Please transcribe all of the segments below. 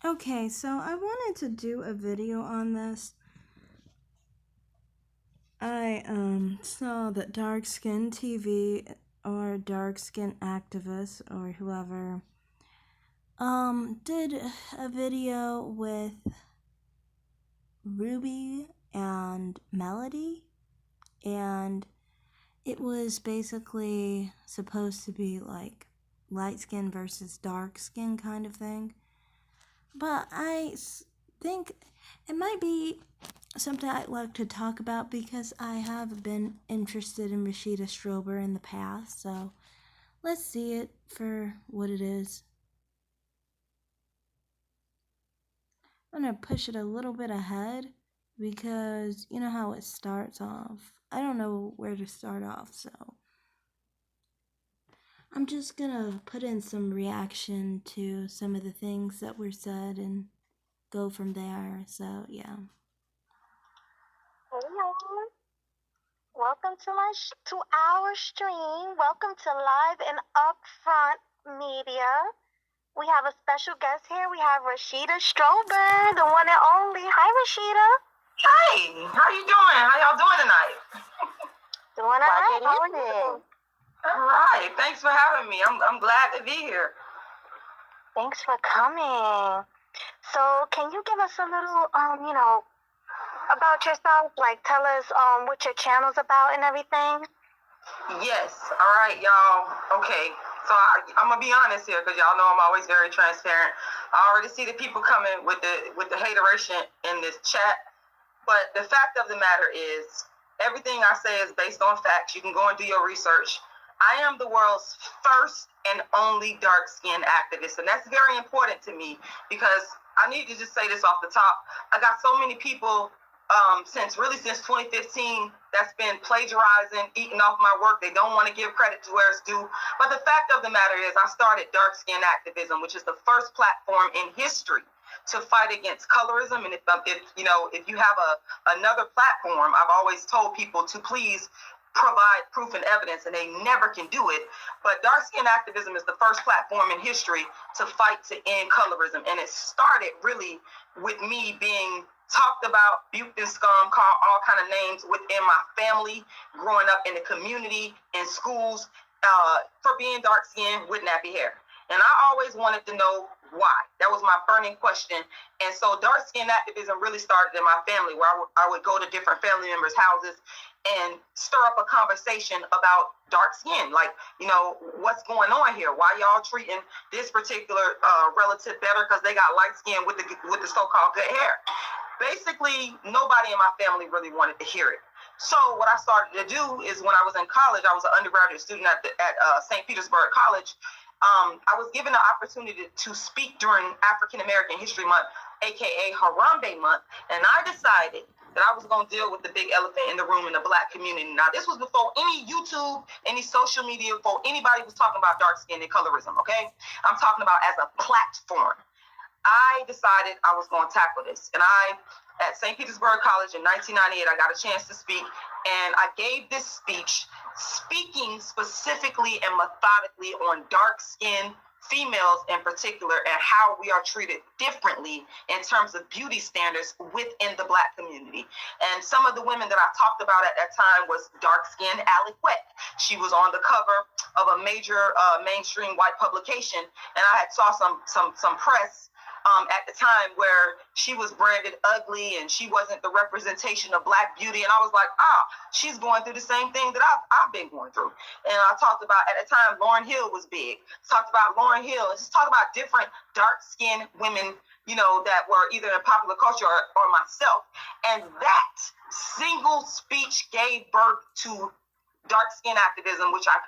Okay, so I wanted to do a video on this. I saw that Dark Skin TV or Dark Skin Activists or whoever did a video with Ruby and Melody, and it was basically supposed to be like light skin versus dark skin kind of thing. But I think it might be something I'd like to talk about because I have been interested in Rashida Strober in the past, so let's see it for what it is. I'm going to push it a little bit ahead because you know how it starts off. I don't know where to start off, so I'm just going to put in some reaction to some of the things that were said and go from there. So, yeah. Hey y'all, welcome to our stream. Welcome to Live and Upfront Media. We have a special guest here. We have Rashida Strober, the one and only. Hi, Rashida. Hey, how you doing? How y'all doing tonight? Doing all right. How are you? All right. Thanks for having me. I'm glad to be here. Thanks for coming. So, can you give us a little, about yourself? Like, tell us what your channel's about and everything. Yes. All right, y'all. Okay. So I'm gonna be honest here because y'all know I'm always very transparent. I already see the people coming with the hateration in this chat, but the fact of the matter is, everything I say is based on facts. You can go and do your research. I am the world's first and only dark skin activist, and that's very important to me because I need to just say this off the top. I got so many people since 2015 that's been plagiarizing, eating off my work. They don't want to give credit to where it's due. But the fact of the matter is, I started dark skin activism, which is the first platform in history to fight against colorism. And if you have another platform, I've always told people to please provide proof and evidence, and they never can do it. But dark skin activism is the first platform in history to fight to end colorism. And it started really with me being talked about, buked and scum, called all kind of names within my family, growing up in the community, in schools, for being dark skinned with nappy hair. And I always wanted to know why. That was my burning question. And so dark skin activism really started in my family, where I would go to different family members' houses and stir up a conversation about dark skin. Like, what's going on here? Why y'all treating this particular relative better because they got light skin with the so-called good hair? Basically, nobody in my family really wanted to hear it. So what I started to do is, when I was in college, I was an undergraduate student at St. Petersburg College. I was given the opportunity to speak during African American History Month, aka Harambe Month, and I decided that I was going to deal with the big elephant in the room in the Black community. Now, this was before any YouTube, any social media, before anybody was talking about dark skin and colorism, okay? I'm talking about as a platform. I decided I was going to tackle this. And at St. Petersburg College in 1998, I got a chance to speak. And I gave this speech speaking specifically and methodically on dark-skinned females in particular, and how we are treated differently in terms of beauty standards within the Black community. And some of the women that I talked about at that time was dark-skinned Allie Wet. She was on the cover of a major mainstream white publication, and I had saw some press at the time where she was branded ugly and she wasn't the representation of Black beauty. And I was like, she's going through the same thing that I've been going through. And I talked about, at the time, Lauryn Hill was big. Talked about Lauryn Hill, and just talked about different dark-skinned women, that were either in popular culture or myself. And that single speech gave birth to dark skin activism, which I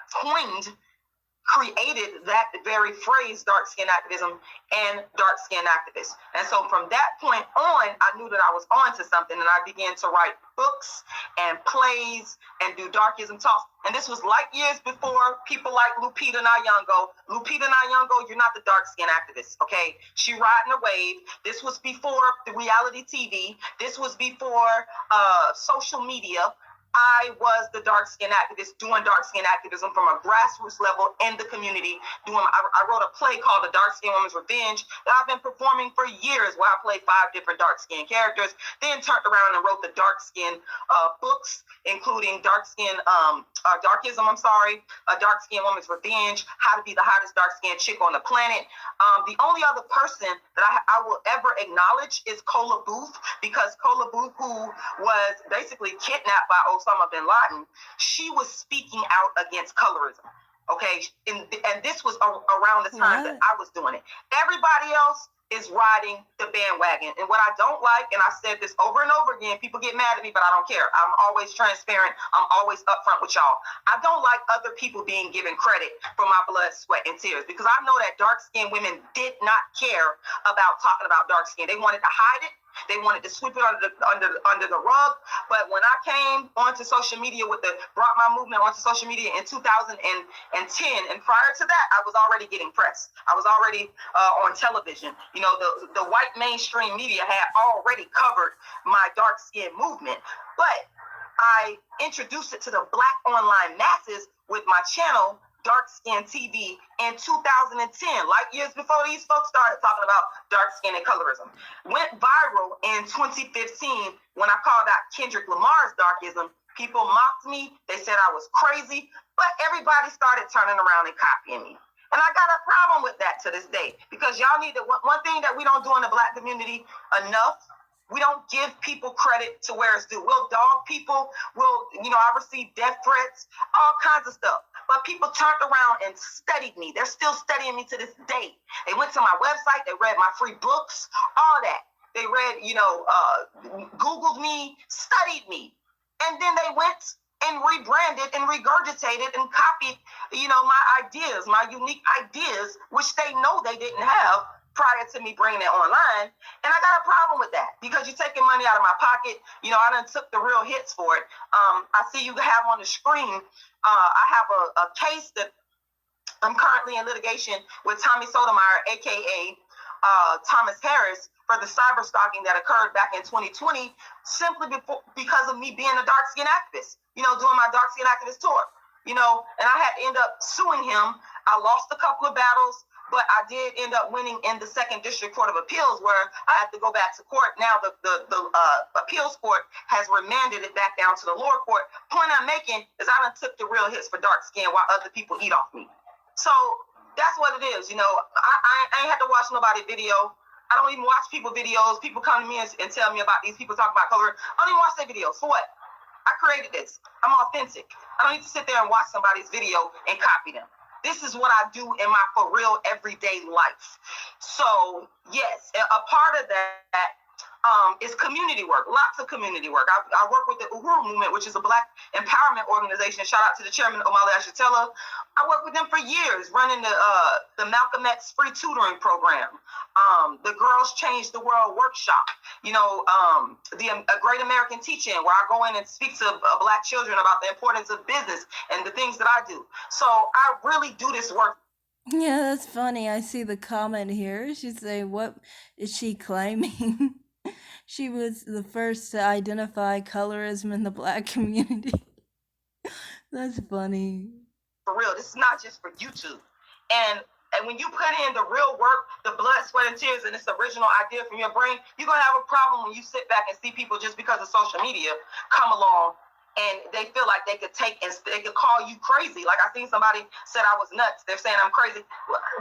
created that very phrase, dark skin activism and dark skin activists. And so from that point on, I knew that I was onto something, and I began to write books and plays and do darkism talks. And this was light years before people like Lupita Nyong'o. Lupita Nyong'o, you're not the dark skin activist, okay? She riding a wave. This was before the reality TV. This was before social media. I was the dark skin activist doing dark skin activism from a grassroots level in the community. I wrote a play called The Dark Skin Woman's Revenge that I've been performing for years, where I played 5 different dark skin characters. Then turned around and wrote the dark skin books, including Darkism. A Dark Skin Woman's Revenge, How to Be the Hottest Dark Skin Chick on the Planet. The only other person that I will ever acknowledge is Cola Booth, because Cola Booth, who was basically kidnapped by Osama bin Laden, she was speaking out against colorism. Okay, and this was around the time that I was doing it. Everybody else is riding the bandwagon. And what I don't like, and I said this over and over again, people get mad at me, but I don't care. I'm always transparent. I'm always upfront with y'all. I don't like other people being given credit for my blood, sweat, and tears, because I know that dark-skinned women did not care about talking about dark skin. They wanted to hide it. They wanted to sweep it under the rug. But when I came onto social media brought my movement onto social media in 2010, and prior to that, I was already getting press. I was already on television. You know, the white mainstream media had already covered my dark skin movement. But I introduced it to the Black online masses with my channel, Dark Skin TV, in 2010, like years before these folks started talking about dark skin and colorism. Went viral in 2015 when I called out Kendrick Lamar's darkism. People mocked me. They said I was crazy, but everybody started turning around and copying me. And I got a problem with that to this day, because y'all need to, one thing that we don't do in the Black community enough, we don't give people credit to where it's due. We'll dog people. I received death threats, all kinds of stuff. But people turned around and studied me. They're still studying me to this day. They went to my website. They read my free books, all that. They read, Googled me, studied me. And then they went and rebranded and regurgitated and copied, my ideas, my unique ideas, which they know they didn't have prior to me bringing it online. And I got a problem with that, because you're taking money out of my pocket. I done took the real hits for it. I see you have on the screen, I have a case that I'm currently in litigation with Tommy Sotomayor, aka Thomas Harris, for the cyber stalking that occurred back in 2020, simply because of me being a dark skin activist, doing my dark skin activist tour, and I had to end up suing him. I lost a couple of battles, but I did end up winning in the Second District Court of Appeals, where I had to go back to court. Now the appeals court has remanded it back down to the lower court. Point I'm making is I done took the real hits for dark skin while other people eat off me. So that's what it is. I ain't had to watch nobody video. I don't even watch people videos. People come to me and tell me about these people talking about color. I don't even watch their videos. For what? I created this. I'm authentic. I don't need to sit there and watch somebody's video and copy them. This is what I do in my for real everyday life. So yes, a part of that is community work, lots of community work. I work with the Uhuru Movement, which is a Black empowerment organization. Shout out to the chairman, Omali Ashatella. I worked with them for years, running the Malcolm X free tutoring program, the Girls Change the World workshop, a Great American Teach-In, where I go in and speak to Black children about the importance of business and the things that I do. So I really do this work. Yeah, that's funny. I see the comment here. She say, what is she claiming? She was the first to identify colorism in the Black community. That's funny. For real, this is not just for YouTube. And when you put in the real work, the blood, sweat, and tears, and this original idea from your brain, you're going to have a problem when you sit back and see people, just because of social media, come along and they feel like they could they could call you crazy. Like I seen somebody said I was nuts. They're saying I'm crazy.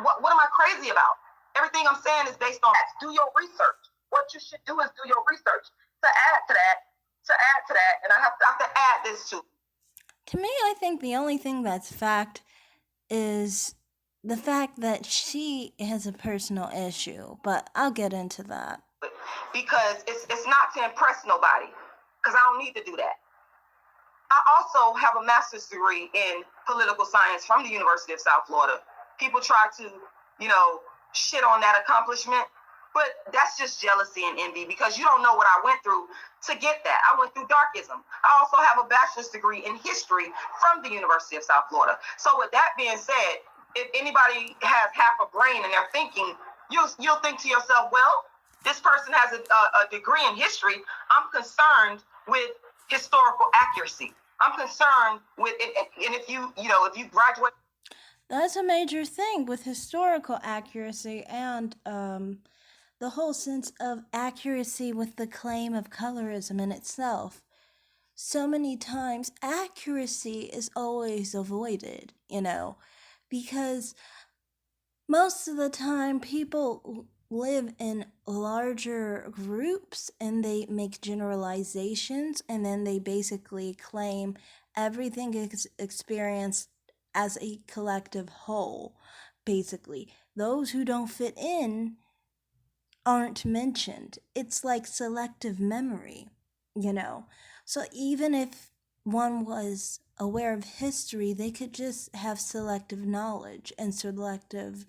What am I crazy about? Everything I'm saying is based on that. Do your research. What you should do is do your research. To add to that, and I have to add this too. To me, I think the only thing that's fact is the fact that she has a personal issue, but I'll get into that. Because it's not to impress nobody, because I don't need to do that. I also have a master's degree in political science from the University of South Florida. People try to, shit on that accomplishment, but that's just jealousy and envy, because you don't know what I went through to get that. I went through darkism. I also have a bachelor's degree in history from the University of South Florida. So with that being said, if anybody has half a brain and they're thinking, you'll think to yourself, well, this person has a degree in history. I'm concerned with historical accuracy. I'm concerned with it, and if if you graduate. That's a major thing with historical accuracy and the whole sense of accuracy with the claim of colorism in itself. So many times, accuracy is always avoided, because most of the time people live in larger groups and they make generalizations and then they basically claim everything is experienced as a collective whole. Basically, those who don't fit in aren't mentioned. It's like selective memory, you know. So even if one was aware of history, they could just have selective knowledge and selective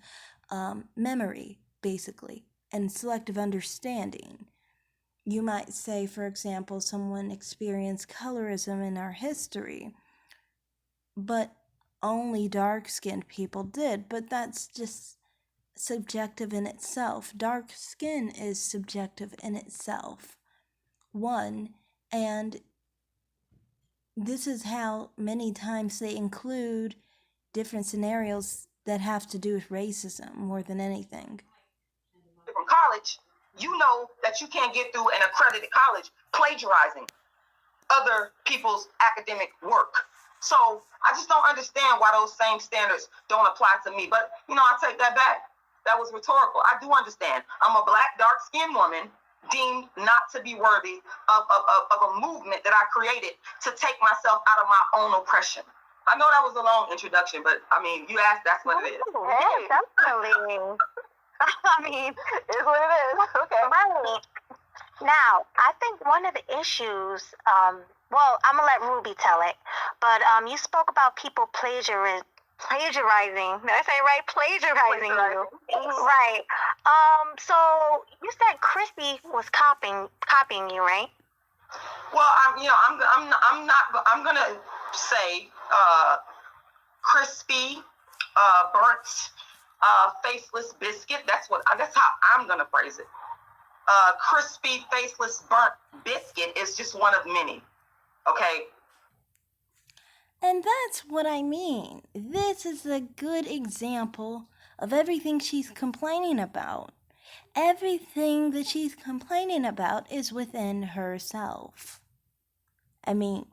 memory, basically, and selective understanding. You might say, for example, someone experienced colorism in our history, but only dark skinned people did. But that's just subjective in itself. Dark skin is subjective in itself. One, and this is how many times they include different scenarios that have to do with racism more than anything. From college, you know that you can't get through an accredited college plagiarizing other people's academic work. So I just don't understand why those same standards don't apply to me. But I take that back. That was rhetorical. I do understand. I'm a black, dark-skinned woman deemed not to be worthy of a movement that I created to take myself out of my own oppression. I know that was a long introduction, but I mean, you asked, that's what it is. Hey, definitely. I mean, it's what it is. Okay. Right. Now, I think one of the issues, well, I'm gonna let Ruby tell it, but you spoke about people plagiarizing. Did I say it right? Plagiarizing you. Right. So you said Chrissy was copying you, right? Well, I'm gonna say crispy, burnt, faceless biscuit. That's how I'm gonna phrase it. Crispy, faceless, burnt biscuit is just one of many. Okay. And that's what I mean. This is a good example of everything she's complaining about. Everything that she's complaining about is within herself. I mean,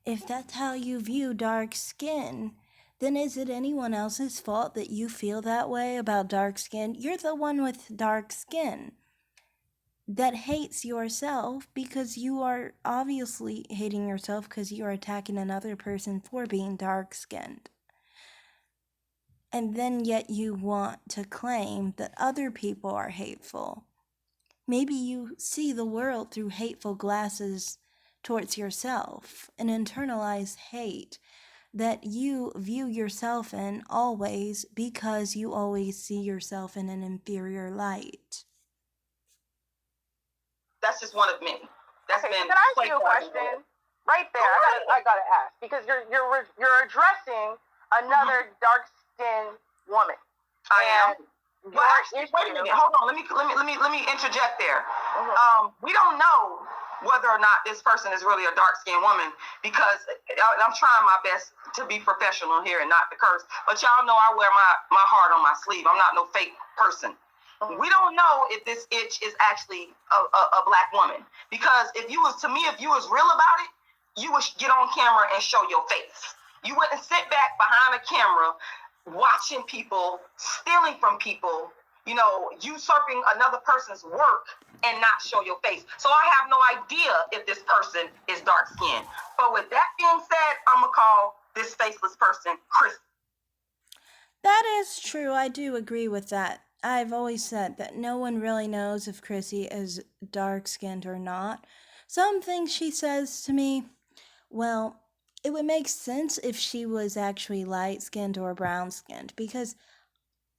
if that's how you view dark skin, then is it anyone else's fault that you feel that way about dark skin? You're the one with dark skin that hates yourself because you are obviously hating yourself because you are attacking another person for being dark skinned. And then yet you want to claim that other people are hateful. Maybe you see the world through hateful glasses towards yourself, an internalized hate that you view yourself in always because you always see yourself in an inferior light. That's just one of many. That's okay, been. Can I ask you a question? Right there, I gotta ask because you're addressing another dark-skinned woman. I am. Well, actually, wait a minute. Hold on. Let me interject there. Mm-hmm. We don't know whether or not this person is really a dark-skinned woman because I'm trying my best to be professional here and not to curse. But y'all know I wear my heart on my sleeve. I'm not no fake person. Mm-hmm. We don't know if this itch is actually a black woman because if you was real about it, you would get on camera and show your face. You wouldn't sit back behind a camera watching people, stealing from people, usurping another person's work and not show your face. So I have no idea if this person is dark skinned. But with that being said, I'm going to call this faceless person Chris. That is true. I do agree with that. I've always said that no one really knows if Chrissy is dark skinned or not. Some things she says to me, well, it would make sense if she was actually light skinned or brown skinned because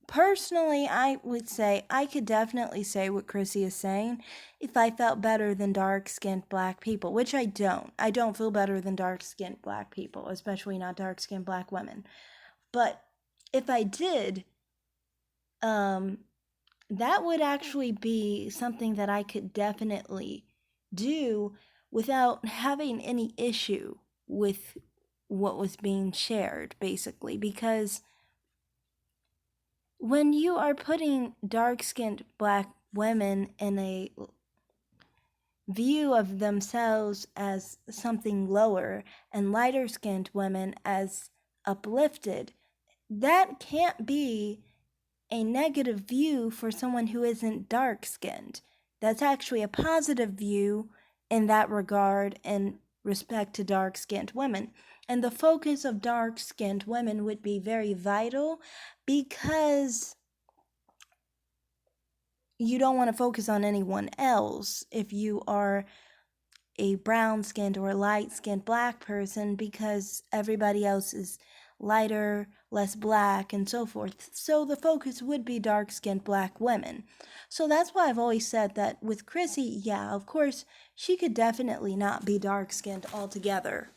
personally, I would say I could definitely say what Chrissy is saying if I felt better than dark skinned black people, which I don't. I don't feel better than dark skinned black people, especially not dark skinned black women. But if I did, that would actually be something that I could definitely do without having any issue with what was being shared, basically, because when you are putting dark-skinned black women in a view of themselves as something lower and lighter-skinned women as uplifted, that can't be a negative view for someone who isn't dark-skinned. That's actually a positive view in that regard in respect to dark-skinned women. And the focus of dark-skinned women would be very vital because you don't want to focus on anyone else if you are a brown-skinned or light-skinned black person, because everybody else is lighter, less black, and so forth. So the focus would be dark-skinned black women. So that's why I've always said that with Chrissy, yeah, of course, she could definitely not be dark-skinned altogether.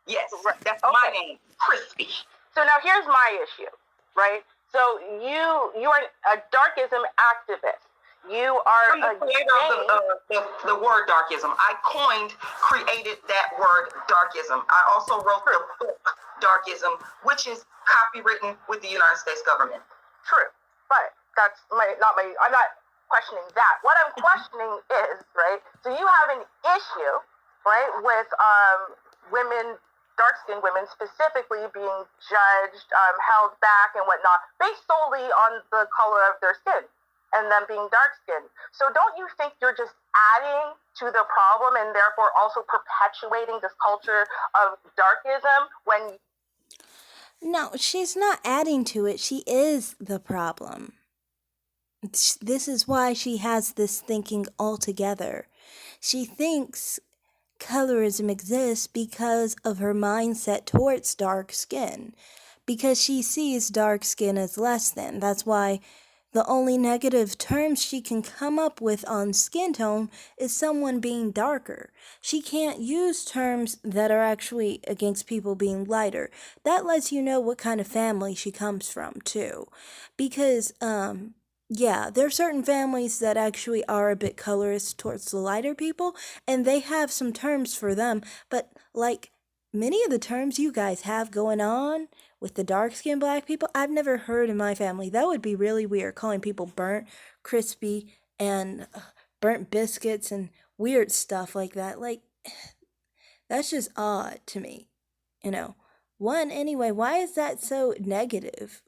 Yes, that's my name, Crispy. So now here's my issue, right? So you are a darkism activist. You are I'm the creator of the word darkism. I created that word darkism. I also wrote the book Darkism, which is copywritten with the United States government. True, but that's I'm not questioning that. What I'm questioning is, right, so you have an issue, right, with women, dark-skinned women specifically being judged, held back and whatnot, based solely on the color of their skin and them being dark-skinned. So don't you think you're just adding to the problem and therefore also perpetuating this culture of darkism when... No, she's not adding to it. She is the problem. This is why she has this thinking altogether. She thinks colorism exists because of her mindset towards dark skin, because she sees dark skin as less than. That's why the only negative terms she can come up with on skin tone is someone being darker. She can't use terms that are actually against people being lighter. That lets you know what kind of family she comes from, too. Because, yeah, there are certain families that actually are a bit colorist towards the lighter people, and they have some terms for them, but, like, many of the terms you guys have going on with the dark-skinned black people, I've never heard in my family. That would be really weird, calling people burnt, crispy, and burnt biscuits and weird stuff like that. Like, that's just odd to me, you know. One, anyway, why is that so negative?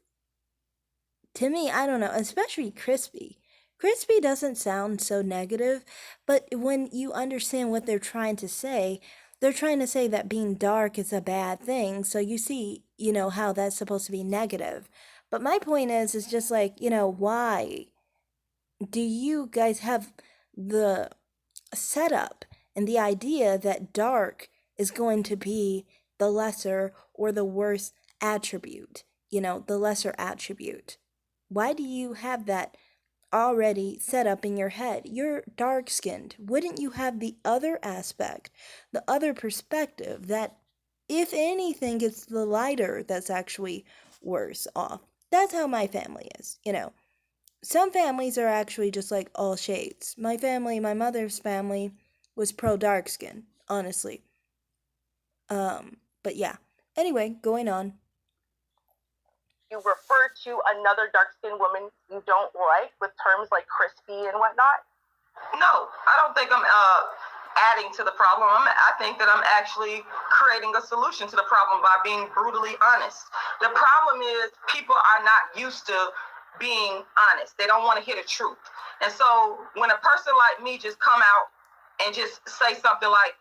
To me, I don't know, especially crispy. Crispy doesn't sound so negative, but when you understand what they're trying to say, they're trying to say that being dark is a bad thing. So you see, how that's supposed to be negative. But my point is just like, why do you guys have the setup and the idea that dark is going to be the lesser or the worst attribute, the lesser attribute? Why do you have that already set up in your head? You're dark skinned. Wouldn't you have the other aspect, the other perspective that, if anything, it's the lighter that's actually worse off? That's how my family is, Some families are actually just like all shades. My family, my mother's family, was pro dark skin, honestly. But yeah. Anyway, going on. You refer to another dark-skinned woman you don't like with terms like crispy and whatnot? No, I don't think I'm adding to the problem. I think that I'm actually creating a solution to the problem by being brutally honest. The problem is people are not used to being honest. They don't want to hear the truth. And so when a person like me just come out and just say something like,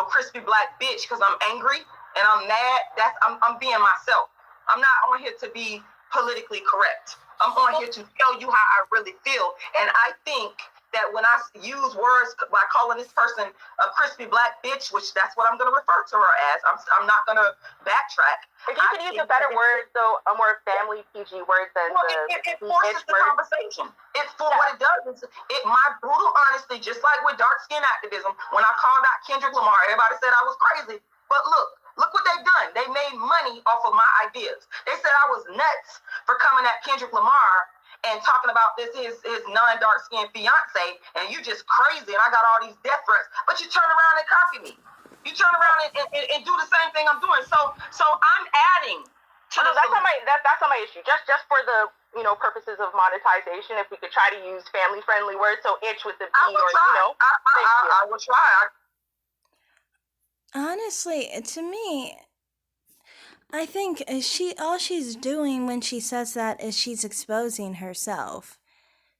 crispy black bitch because I'm angry and I'm mad, I'm being myself. I'm not on here to be politically correct. I'm on here to tell you how I really feel. And I think that when I use words by calling this person a crispy black bitch, which that's what I'm going to refer to her as, I'm not going to backtrack. If you could use a better word, though, a more family PG word than it forces the conversation. What it does is, my brutal honesty, just like with dark skin activism, when I called out Kendrick Lamar, everybody said I was crazy. But look what they've done. They made money off of my ideas. They said I was nuts for coming at Kendrick Lamar, and talking about his non-dark skinned fiance, and you just crazy, and I got all these death threats, but you turn around and copy me. You turn around and do the same thing I'm doing. So I'm adding to no, that's not my issue. Just for the purposes of monetization, if we could try to use family friendly words, so itch with the B, I will try. Honestly, to me, I think all she's doing when she says that is she's exposing herself.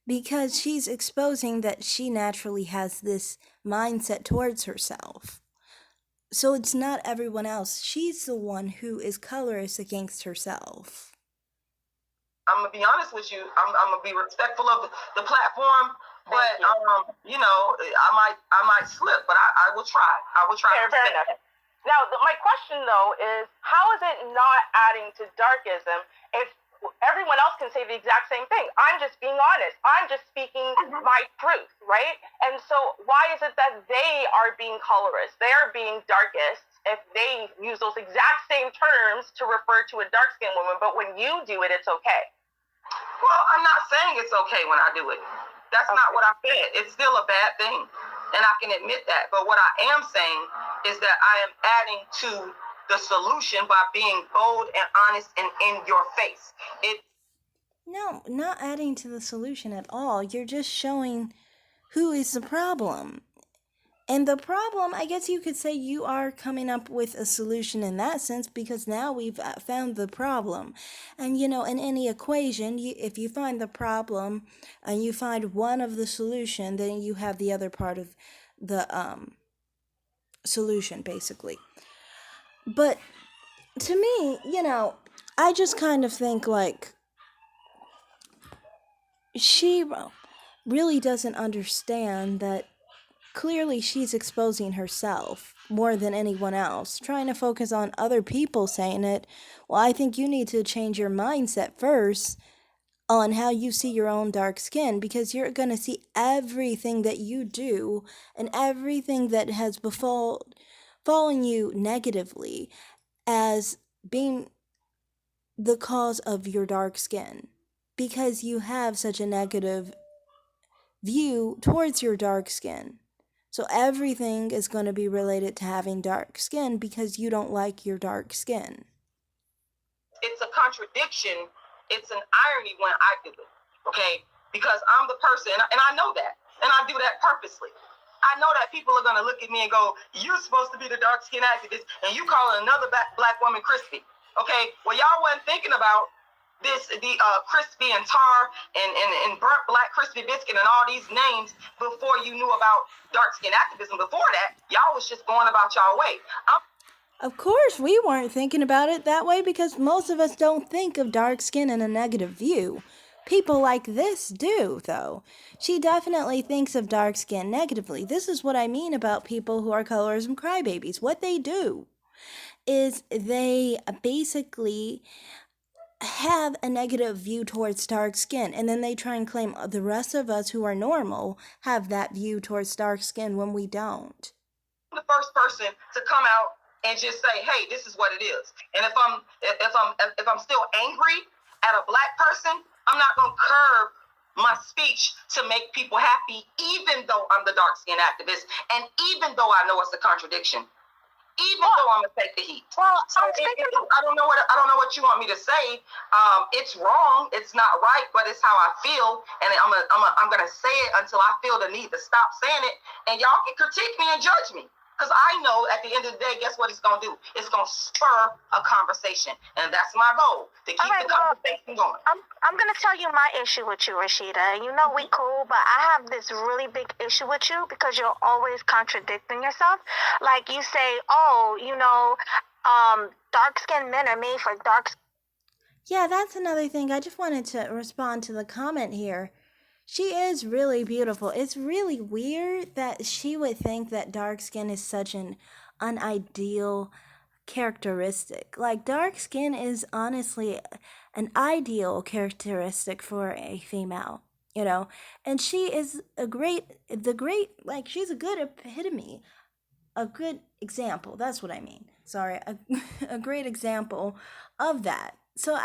Because she's exposing that she naturally has this mindset towards herself. So it's not everyone else. She's the one who is colorist against herself. I'm gonna be honest with you. I'm gonna be respectful of the platform, but I might slip, but I will try. I will try. Fair enough. Now, my question though is, how is it not adding to darkism if everyone else can say the exact same thing? I'm just being honest. I'm just speaking my truth, right? And so why is it that they are being colorist? They are being darkest if they use those exact same terms to refer to a dark-skinned woman, but when you do it, it's okay? Well, I'm not saying it's okay when I do it. That's not what I said. It's still a bad thing, and I can admit that. But what I am saying is that I am adding to the solution by being bold and honest and in your face. No, not adding to the solution at all. You're just showing who is the problem. And the problem, I guess you could say you are coming up with a solution in that sense, because now we've found the problem. And in any equation, if you find the problem and you find one of the solution, then you have the other part of the solution, basically. But to me, I just kind of think like she really doesn't understand that clearly she's exposing herself more than anyone else, trying to focus on other people saying it. Well, I think you need to change your mindset first on how you see your own dark skin, because you're going to see everything that you do and everything that has befallen you negatively as being the cause of your dark skin, because you have such a negative view towards your dark skin. So everything is going to be related to having dark skin because you don't like your dark skin. It's a contradiction. It's an irony when I do it, okay? Because I'm the person, and I know that, and I do that purposely. I know that people are going to look at me and go, you're supposed to be the dark skin activist, and you calling another black woman crispy, okay? Well, y'all wasn't thinking about the crispy and tar and burnt black crispy biscuit and all these names before you knew about dark skin activism. Before that, y'all was just going about y'all way. Of course, we weren't thinking about it that way because most of us don't think of dark skin in a negative view. People like this do, though. She definitely thinks of dark skin negatively. This is what I mean about people who are colorism crybabies. What they do is they basically have a negative view towards dark skin, and then they try and claim the rest of us who are normal have that view towards dark skin when we don't. The first person to come out and just say, hey, this is what it is. And if I'm still angry at a black person, I'm not going to curb my speech to make people happy, even though I'm the dark skin activist, and even though I know it's a contradiction. Even though I'm gonna take the heat. Well, so I don't know what you want me to say. It's wrong. It's not right, but it's how I feel, and I'm gonna say it until I feel the need to stop saying it. And y'all can critique me and judge me, because I know at the end of the day, guess what it's gonna do? It's gonna spur a conversation, and that's my goal, to keep the conversation going. I'm gonna tell you my issue with you, Rashida. You know we cool, but I have this really big issue with you because you're always contradicting yourself. Like you say, dark-skinned men are made for dark. Yeah, that's another thing. I just wanted to respond to the comment here. She is really beautiful. It's really weird that she would think that dark skin is such an unideal characteristic. Like, dark skin is honestly an ideal characteristic for a female, and she is she's a good epitome, a good example. That's what I mean. Sorry, a great example of that. So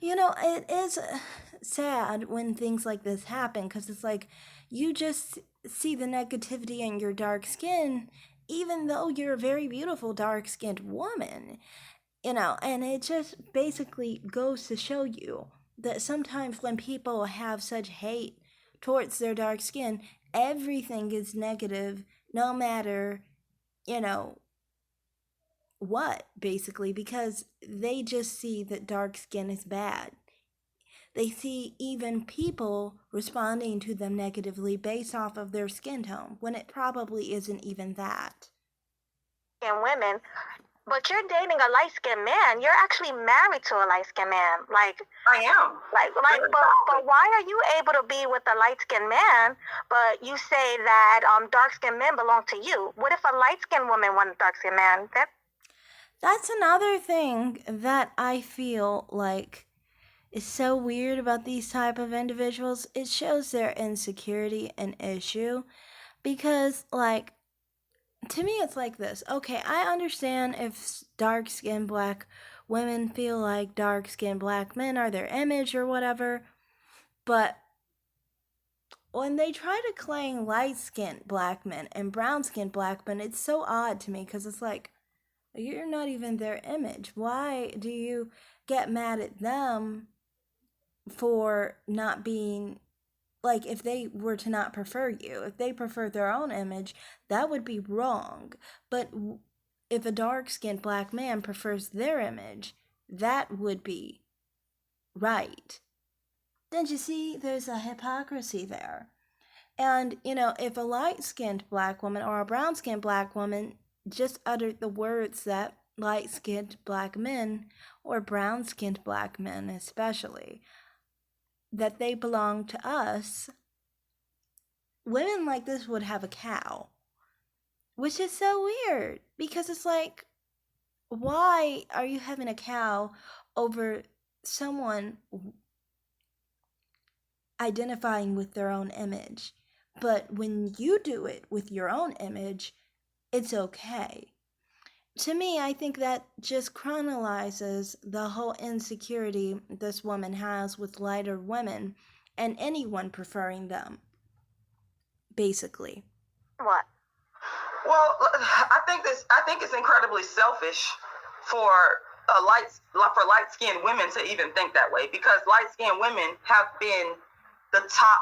it is sad when things like this happen because it's like you just see the negativity in your dark skin, even though you're a very beautiful dark skinned woman, and it just basically goes to show you that sometimes when people have such hate towards their dark skin, everything is negative, no matter, you know, what, basically, because they just see that dark skin is bad. They see even people responding to them negatively based off of their skin tone, when it probably isn't even that. And women, but you're dating a light skinned man. You're actually married to a light skinned man. I am. But why are you able to be with a light skinned man, but you say that dark skinned men belong to you? What if a light skinned woman wants a dark skinned man? That's another thing that I feel like is so weird about these type of individuals. It shows their insecurity and issue because, like, to me it's like this. Okay, I understand if dark skinned black women feel like dark skinned black men are their image or whatever, but when they try to claim light skinned black men and brown skinned black men, it's so odd to me because it's like, you're not even their image. Why do you get mad at them for not being, like, if they were to not prefer you, if they prefer their own image, that would be wrong. But if a dark skinned black man prefers their image, that would be right. Don't you see? There's a hypocrisy there. And, if a light skinned black woman or a brown skinned black woman just uttered the words that light skinned black men, or brown skinned black men especially, that they belong to us, women like this would have a cow. Which is so weird because it's like, why are you having a cow over someone identifying with their own image? But when you do it with your own image, it's okay. To me, I think that just chronologizes the whole insecurity this woman has with lighter women and anyone preferring them, basically. What? Well, I think it's incredibly selfish for light skinned women to even think that way, because light skinned women have been the top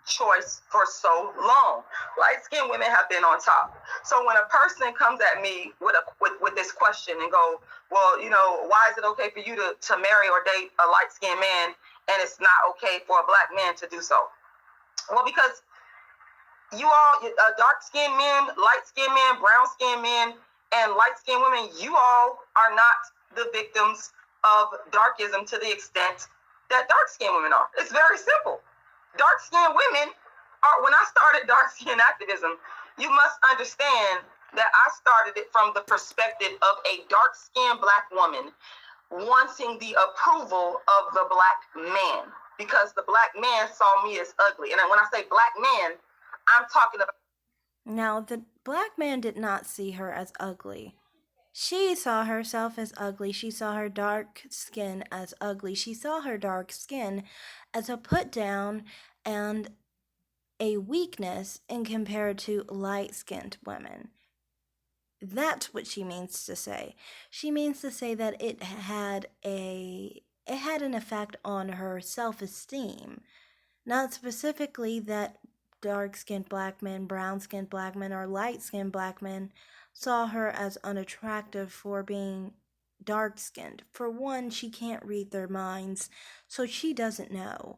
choice for so long. Light skinned women have been on top. So when a person comes at me with this question and go, well, why is it okay for you to marry or date a light skinned man and it's not okay for a black man to do so? Well, because you all, dark-skinned men, light-skinned men, brown-skinned men, and light-skinned women, you all are not the victims of darkism to the extent that dark-skinned women are. It's very simple. Dark-skinned women are, when I started dark-skinned activism, you must understand that I started it from the perspective of a dark-skinned black woman wanting the approval of the black man, because the black man saw me as ugly. And when I say black man, I'm talking about. Now, the black man did not see her as ugly. She saw herself as ugly. She saw her dark skin as ugly. She saw her dark skin as a put down and a weakness in compared to light skinned women. That's what she means to say. She means to say that it had an effect on her self-esteem. Not specifically that dark-skinned black men, brown-skinned black men, or light-skinned black men saw her as unattractive for being dark-skinned. For one, she can't read their minds, so she doesn't know.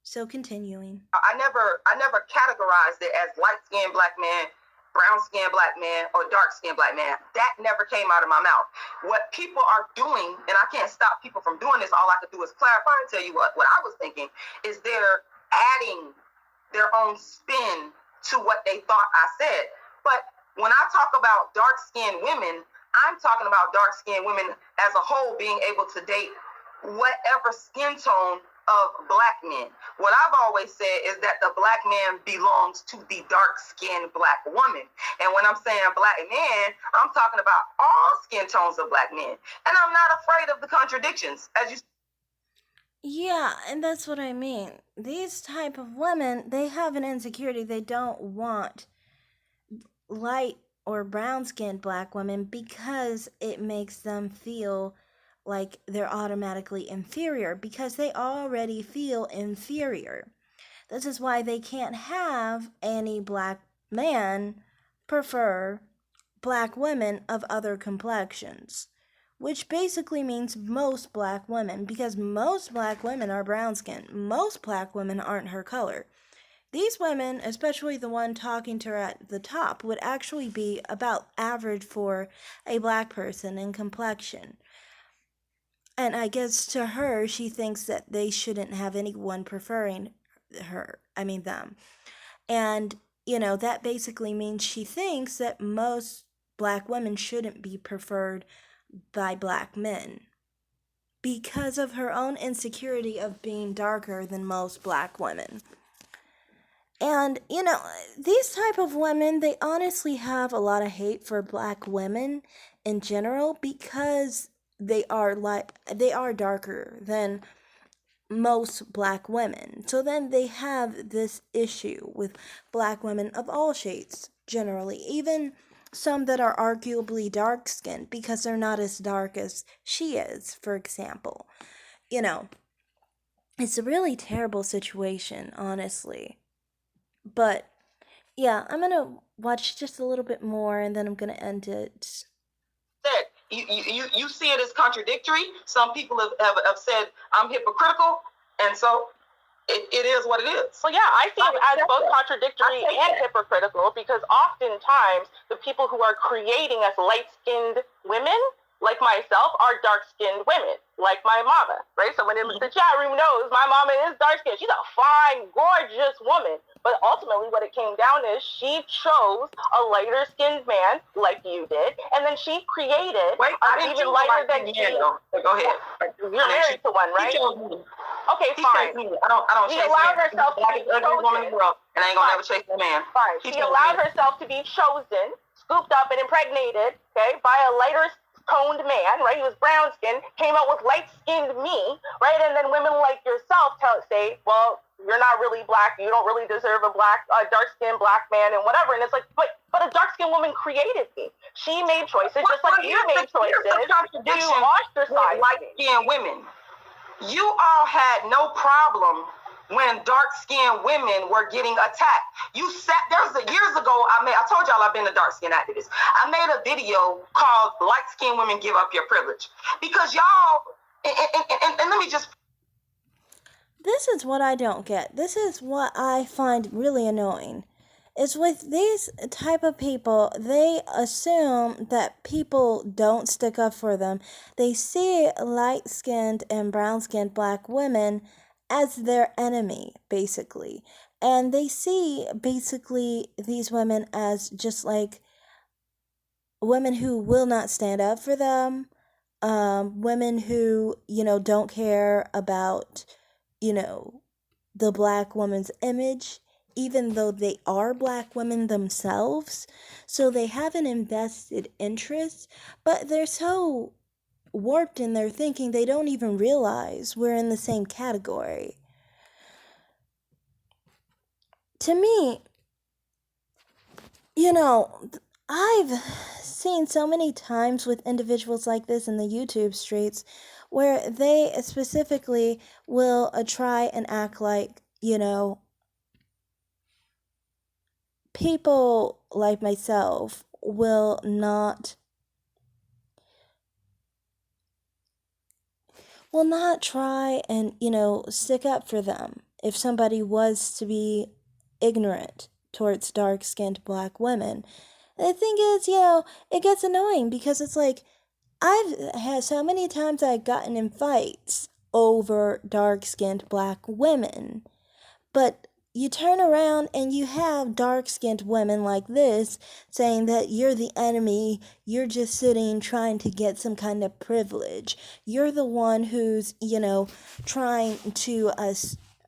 So continuing. I never categorized it as light-skinned black man, brown-skinned black man, or dark-skinned black man. That never came out of my mouth. What people are doing, and I can't stop people from doing this, all I could do is clarify and tell you what I was thinking, is they're adding their own spin to what they thought I said. But when I talk about dark-skinned women, I'm talking about dark-skinned women as a whole being able to date whatever skin tone of black men. What I've always said is that the black man belongs to the dark-skinned black woman. And when I'm saying black man, I'm talking about all skin tones of black men. And I'm not afraid of the contradictions. As you Yeah, and that's what I mean. These type of women, they have an insecurity. They don't want light or brown skinned black women because it makes them feel like they're automatically inferior because they already feel inferior. This is why they can't have any black man prefer black women of other complexions, which basically means most black women, because most black women are brown skinned. Most black women aren't her color. These women, especially the one talking to her at the top, would actually be about average for a black person in complexion. And I guess to her, she thinks that they shouldn't have anyone preferring them. And, that basically means she thinks that most black women shouldn't be preferred by black men because of her own insecurity of being darker than most black women. And, these type of women, they honestly have a lot of hate for black women in general because they are darker than most black women. So then they have this issue with black women of all shades, generally, even some that are arguably dark skinned because they're not as dark as she is, for example. It's a really terrible situation, honestly. But yeah, I'm gonna watch just a little bit more and then I'm gonna end it. said, you see it as contradictory. Some people have said I'm hypocritical, and so it is what it is. Well, yeah, I see it as both contradictory and hypocritical because oftentimes the people who are creating as light-skinned women, like myself, are dark-skinned women, like my mama, right? So when the chat room knows, my mama is dark-skinned. She's a fine, gorgeous woman. But ultimately what it came down is she chose a lighter-skinned man, like you did, and then she created an even lighter than you. Go ahead. You're married to one, right? Okay, fine. I don't she chase allowed men. herself to be ugly woman in the world, and I ain't gonna never chase a man. Fine. She allowed herself to be chosen, scooped up and impregnated, okay, by a lighter toned man, right? He was brown skinned, came out with light skinned me, right? And then women like yourself say, well, you're not really black, you don't really deserve a dark skinned black man and whatever. And it's like, but a dark skinned woman created me. She made choices just like you made choices to ostracize light skinned women. You all had no problem when dark-skinned women were getting attacked. Years ago, I told y'all I've been a dark-skinned activist. I made a video called Light-Skinned Women Give Up Your Privilege. Because y'all, and let me just... This is what I don't get. This is what I find really annoying. Is with these type of people, they assume that people don't stick up for them. They see light-skinned and brown-skinned black women as their enemy, basically. And they see, basically, these women as just like women who will not stand up for them, women who, don't care about, the black woman's image, even though they are black women themselves. So they have an invested interest, but they're so warped in their thinking they don't even realize we're in the same category. To me, I've seen so many times with individuals like this in the YouTube streets where they specifically will try and act like, people like myself will not try and, stick up for them if somebody was to be ignorant towards dark-skinned black women. And the thing is, it gets annoying because it's like, I've had so many times I've gotten in fights over dark-skinned black women, but you turn around and you have dark-skinned women like this saying that you're the enemy, you're just sitting trying to get some kind of privilege. You're the one who's, trying to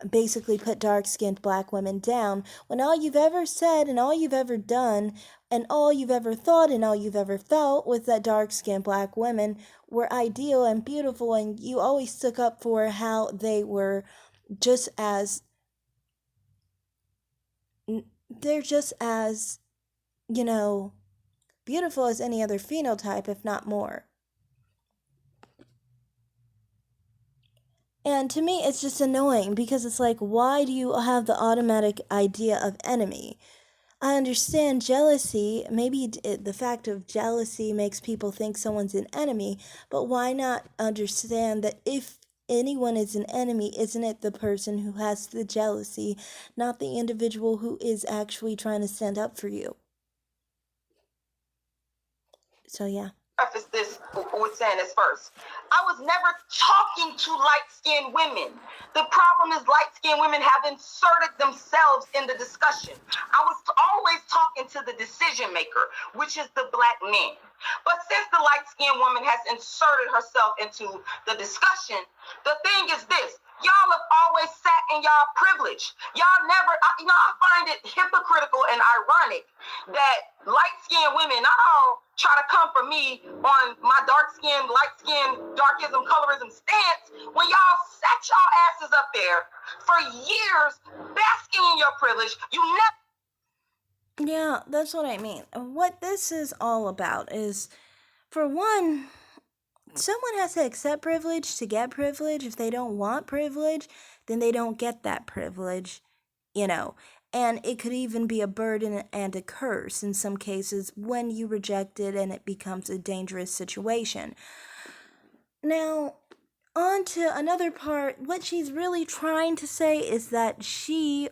basically put dark-skinned black women down, when all you've ever said and all you've ever done and all you've ever thought and all you've ever felt was that dark-skinned black women were ideal and beautiful, and you always stuck up for how they were just as they're just as, beautiful as any other phenotype, if not more. And to me, it's just annoying because it's like, why do you have the automatic idea of enemy? I understand jealousy. Maybe the fact of jealousy makes people think someone's an enemy, but why not understand that if anyone is an enemy, isn't it the person who has the jealousy, not the individual who is actually trying to stand up for you? So, yeah. Preface this with saying this first. I was never talking to light-skinned women. The problem is light-skinned women have inserted themselves in the discussion. I was always talking to the decision maker, which is the black man. But since the light-skinned woman has inserted herself into the discussion, the thing is this. Y'all have always sat in y'all privilege. Y'all never, I find it hypocritical and ironic that light-skinned women, not all try to come for me on my dark-skinned, light-skinned, darkism, colorism stance when y'all sat y'all asses up there for years basking in your privilege. You never... Yeah, that's what I mean. What this is all about is, for one, someone has to accept privilege to get privilege. If they don't want privilege, then they don't get that privilege, And it could even be a burden and a curse in some cases when you reject it and it becomes a dangerous situation. Now, on to another part. What she's really trying to say is that she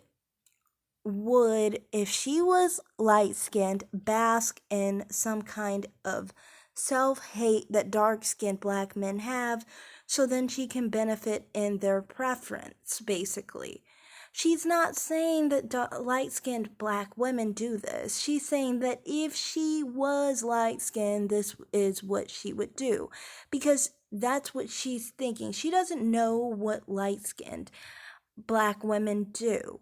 would, if she was light-skinned, bask in some kind of self-hate that dark-skinned black men have, so then she can benefit in their preference, basically. She's not saying that light-skinned black women do this. She's saying that if she was light-skinned, this is what she would do, because that's what she's thinking. She doesn't know what light-skinned black women do.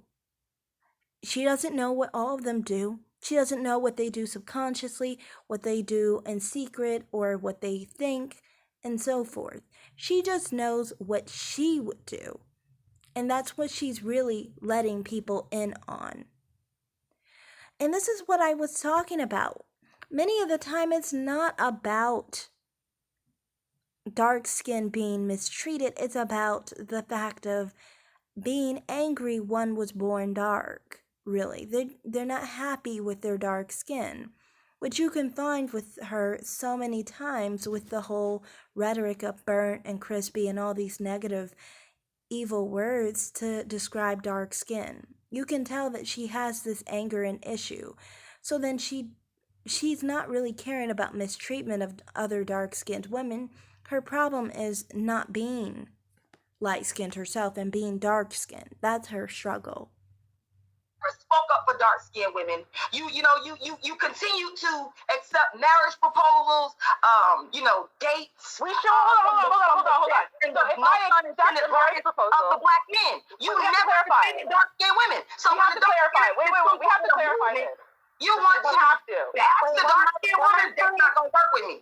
She doesn't know what all of them do. She doesn't know what they do subconsciously, what they do in secret, or what they think, and so forth. She just knows what she would do. And that's what she's really letting people in on. And this is what I was talking about. Many of the time, it's not about dark skin being mistreated. It's about the fact of being angry one was born dark. Really, they're not happy with their dark skin, which you can find with her so many times with the whole rhetoric of burnt and crispy and all these negative, evil words to describe dark skin. You can tell that she has this anger and issue. So then she's not really caring about mistreatment of other dark-skinned women. Her problem is not being light-skinned herself and being dark-skinned. That's her struggle. Spoke up for dark-skinned women. You continue to accept marriage proposals, dates. We should hold on. So if I accept the marriage proposal of the black men, you never defended dark-skinned women. So we have to clarify. Wait. We have to clarify this. You want to have to. That's the dark-skinned woman. That's not gonna work with me.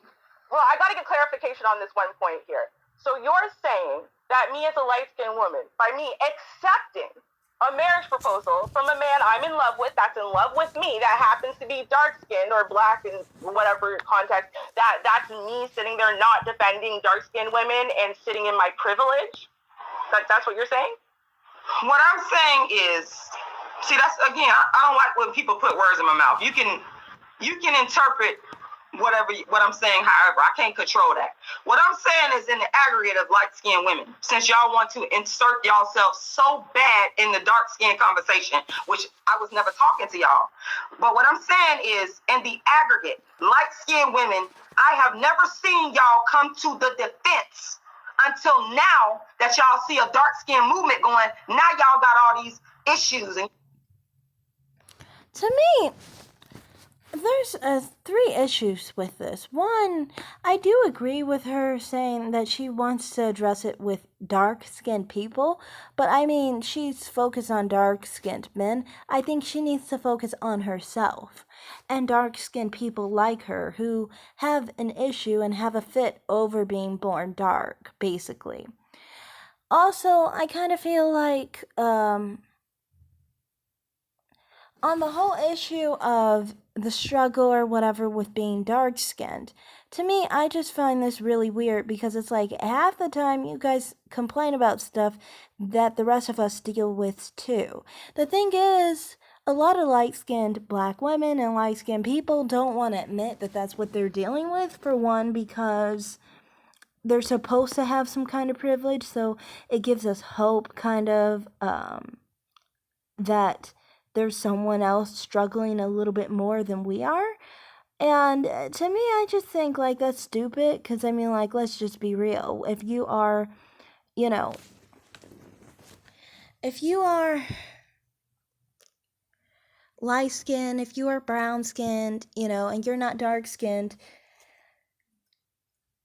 Well, I got to get clarification on this one point here. So you're saying that me as a light-skinned woman, by me accepting a marriage proposal from a man I'm in love with, that's in love with me, that happens to be dark-skinned or black in whatever context, that's me sitting there not defending dark-skinned women and sitting in my privilege? That's what you're saying? What I'm saying is, see, that's, again, I don't like when people put words in my mouth. You can interpret what I'm saying, however, I can't control that. What I'm saying is in the aggregate of light-skinned women, since y'all want to insert yourselves so bad in the dark-skinned conversation, which I was never talking to y'all. But what I'm saying is, in the aggregate, light-skinned women, I have never seen y'all come to the defense until now that y'all see a dark-skinned movement going, now y'all got all these issues and To me, there's three issues with this. One, I do agree with her saying that she wants to address it with dark-skinned people, but I mean, she's focused on dark-skinned men. I think she needs to focus on herself and dark-skinned people like her who have an issue and have a fit over being born dark, basically. Also, I kind of feel like, on the whole issue of the struggle or whatever with being dark skinned, to me, I just find this really weird because it's like half the time you guys complain about stuff that the rest of us deal with too. The thing is, a lot of light skinned black women and light skinned people don't want to admit that that's what they're dealing with, for one, because they're supposed to have some kind of privilege, so it gives us hope, kind of, that there's someone else struggling a little bit more than we are. And to me, I just think like that's stupid because I mean, like, let's just be real. If you are, you know, if you are light skinned, if you are brown skinned, and you're not dark skinned,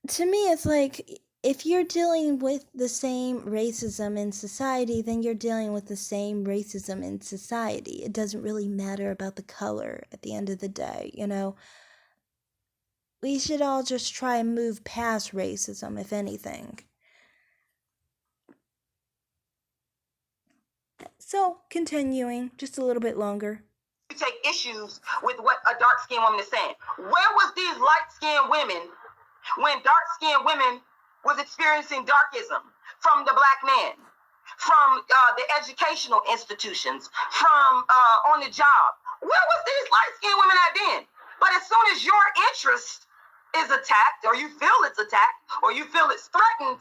to me, it's like if you're dealing with the same racism in society, then you're dealing with the same racism in society. It doesn't really matter about the color at the end of the day, We should all just try and move past racism, if anything. So, continuing just a little bit longer. You take issues with what a dark-skinned woman is saying. Where was these light-skinned women when dark-skinned women was experiencing darkism from the black man, from the educational institutions, from on the job? Where was these light-skinned women at then? But as soon as your interest is attacked, or you feel it's attacked, or you feel it's threatened.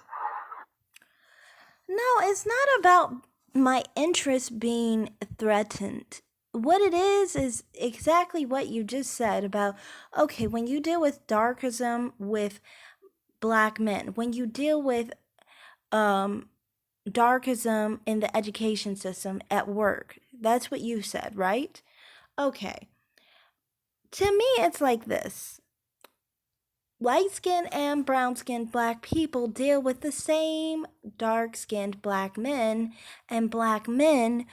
No, it's not about my interest being threatened. What it is exactly what you just said about, okay, when you deal with darkism with black men, when you deal with darkism in the education system at work, that's what you said, right? Okay. To me, it's like this. Light-skinned and brown-skinned black people deal with the same dark-skinned black men and black men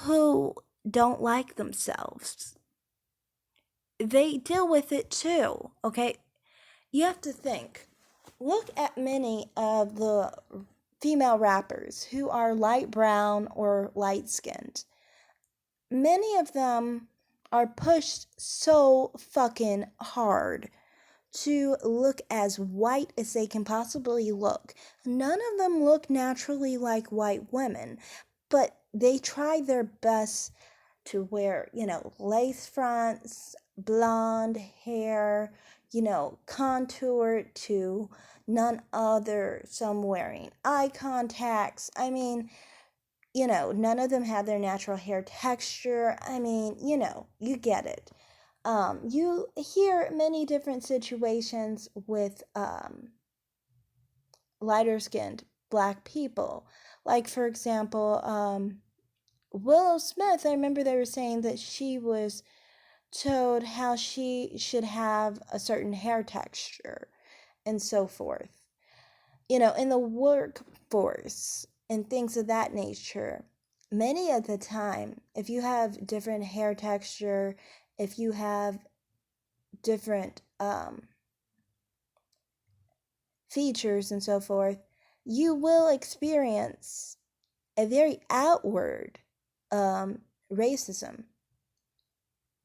who don't like themselves. They deal with it too, okay? You have to think. Look at many of the female rappers who are light brown or light-skinned. Many of them are pushed so fucking hard to look as white as they can possibly look. None of them look naturally like white women, but they try their best to wear, lace fronts, blonde hair, contoured to none other, some wearing eye contacts. I mean, none of them have their natural hair texture. I mean, you get it. You hear many different situations with lighter skinned black people. Like, for example, Willow Smith, I remember they were saying that she was told how she should have a certain hair texture and so forth. In the workforce and things of that nature, many of the time, if you have different hair texture, if you have different features and so forth, you will experience a very outward racism.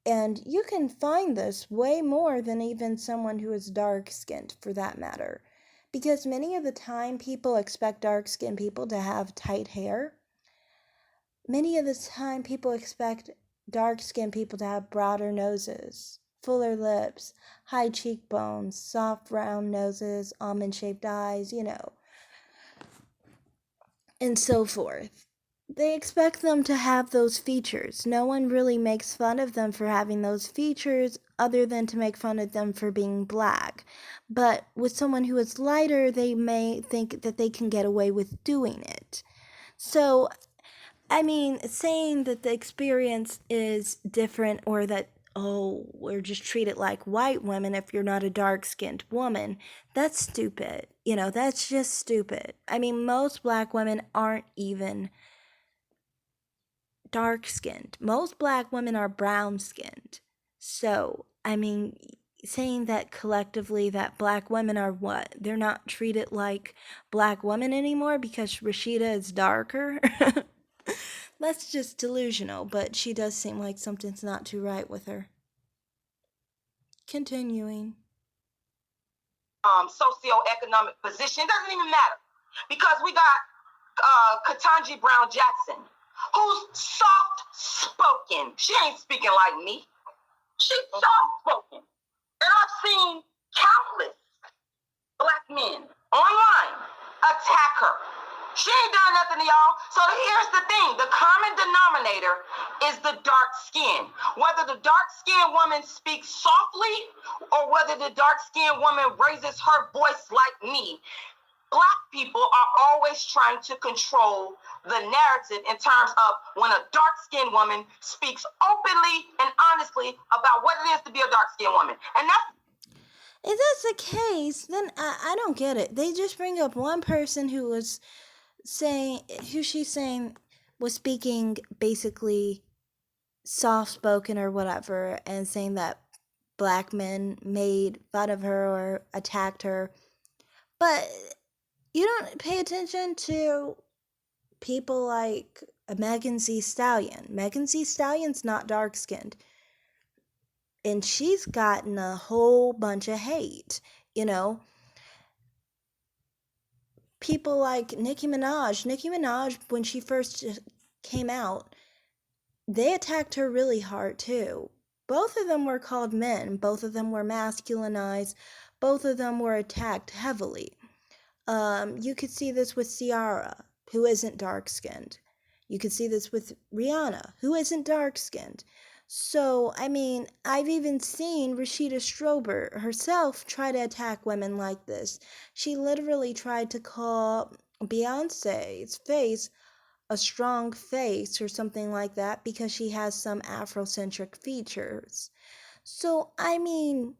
And you can find this way more than even someone who is dark-skinned, for that matter. Because many of the time, people expect dark-skinned people to have tight hair. Many of the time, people expect dark-skinned people to have broader noses, fuller lips, high cheekbones, soft round noses, almond-shaped eyes, and so forth. They expect them to have those features. No one really makes fun of them for having those features other than to make fun of them for being black. But with someone who is lighter, they may think that they can get away with doing it. So, I mean, saying that the experience is different or that, oh, we're just treated like white women if you're not a dark skinned woman, that's stupid. You know, that's just stupid. I mean, most black women aren't even dark skinned, most black women are brown skinned. So, I mean, saying that collectively that black women are what? They're not treated like black women anymore because Rashida is darker? That's just delusional, but she does seem like something's not too right with her. Continuing. Socioeconomic position. It doesn't even matter because we got Ketanji Brown Jackson, who's soft spoken. She ain't speaking like me. She's soft spoken. And I've seen countless black men online attack her. She ain't done nothing to y'all. So here's the thing. The common denominator is the dark skin. Whether the dark skinned woman speaks softly or whether the dark skinned woman raises her voice like me, black people are always trying to control the narrative in terms of when a dark skinned woman speaks openly and honestly about what it is to be a dark skinned woman. And that's if that's the case, then I don't get it. They just bring up one person who was saying, who she's saying was speaking basically soft spoken or whatever, and saying that black men made fun of her or attacked her. But you don't pay attention to people like Megan Thee Stallion. Megan Thee Stallion's not dark skinned. And she's gotten a whole bunch of hate, you know. People like Nicki Minaj, when she first came out, they attacked her really hard too. Both of them were called men, both of them were masculinized, both of them were attacked heavily. You could see this with Ciara, who isn't dark skinned. You could see this with Rihanna, who isn't dark skinned. So, I mean, I've even seen Rashida Strober herself try to attack women like this. She literally tried to call Beyonce's face a strong face or something like that because she has some Afrocentric features. So, I mean,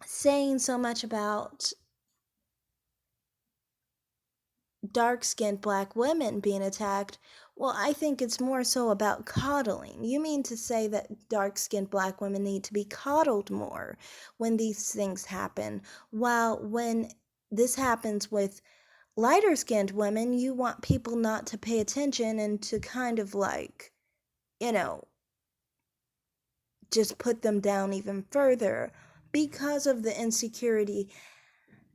saying so much about dark skinned black women being attacked, well, I think it's more so about coddling. You mean to say that dark skinned black women need to be coddled more when these things happen, while when this happens with lighter skinned women, you want people not to pay attention and to kind of like, you know, just put them down even further because of the insecurity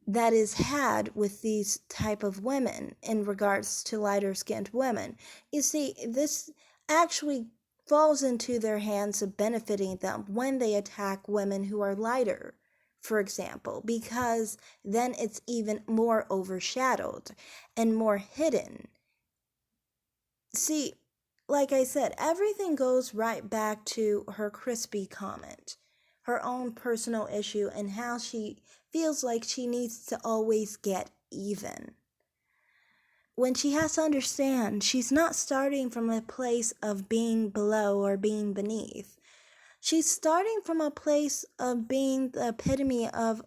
that is had with these type of women in regards to lighter skinned women. You see, this actually falls into their hands of benefiting them when they attack women who are lighter, for example, because then it's even more overshadowed and more hidden. See, like I said, everything goes right back to her crispy comment, her own personal issue, and how she feels like she needs to always get even. When she has to understand, she's not starting from a place of being below or being beneath. She's starting from a place of being the epitome of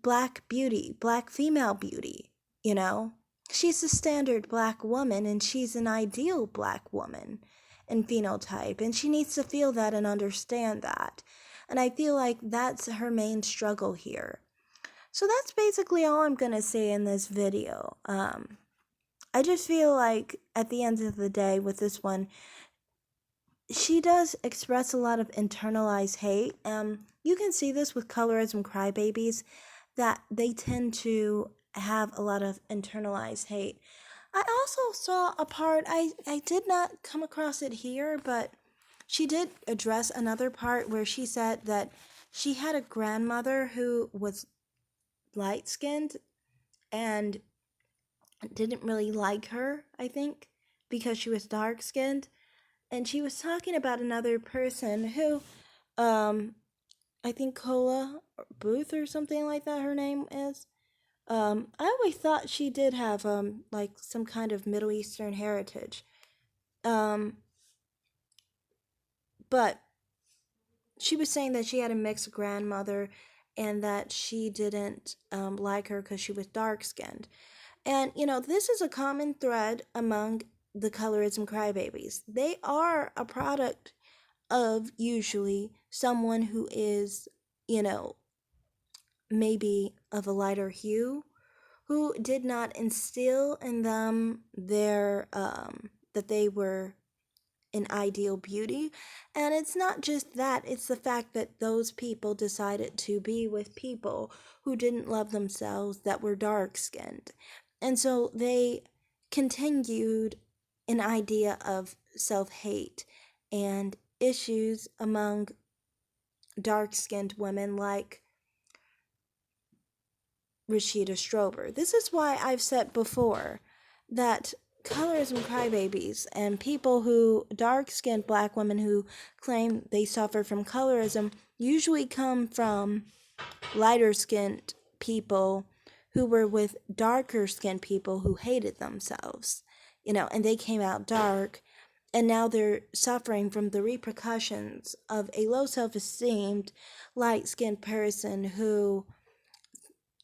black beauty, black female beauty, you know? She's a standard black woman and she's an ideal black woman in phenotype, and she needs to feel that and understand that. And I feel like that's her main struggle here. So that's basically all I'm going to say in this video. I just feel like at the end of the day with this one, she does express a lot of internalized hate. You can see this with colorism crybabies, that they tend to have a lot of internalized hate. I also saw a part, I did not come across it here, but she did address another part where she said that she had a grandmother who was light skinned and didn't really like her, I think, because she was dark skinned. And she was talking about another person who, I think Cola Booth or something like that her name is. I always thought she did have like some kind of Middle Eastern heritage. Um, but she was saying that she had a mixed grandmother and that she didn't like her because she was dark skinned. And, you know, this is a common thread among the colorism crybabies. They are a product of usually someone who is, you know, maybe of a lighter hue, who did not instill in them their, that they were an ideal beauty. And it's not just that, it's the fact that those people decided to be with people who didn't love themselves, that were dark skinned. And so they continued an idea of self hate and issues among dark skinned women like Rashida Strober. This is why I've said before that colorism crybabies and people who, dark skinned black women who claim they suffer from colorism, usually come from lighter skinned people who were with darker skinned people who hated themselves, you know, and they came out dark, and now they're suffering from the repercussions of a low self esteem, light skinned person who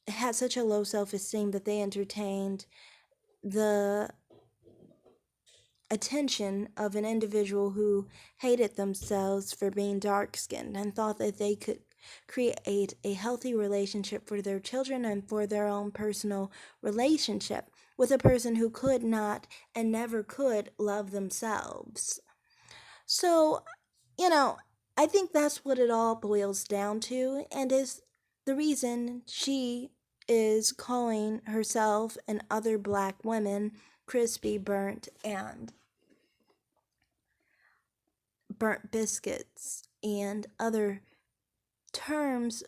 had such a low self esteem that they entertained the attention of an individual who hated themselves for being dark skinned and thought that they could create a healthy relationship for their children and for their own personal relationship with a person who could not and never could love themselves. So, you know, I think that's what it all boils down to, and is the reason she is calling herself and other black women crispy, burnt, and burnt biscuits and other terms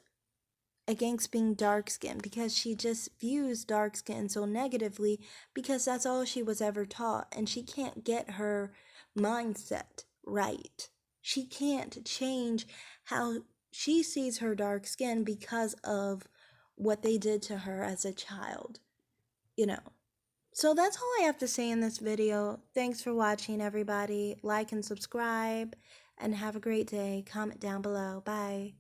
against being dark skinned, because she just views dark skin so negatively because that's all she was ever taught, and she can't get her mindset right. She can't change how she sees her dark skin because of what they did to her as a child, you know. So that's all I have to say in this video. Thanks for watching, everybody. Like and subscribe, and have a great day. Comment down below. Bye.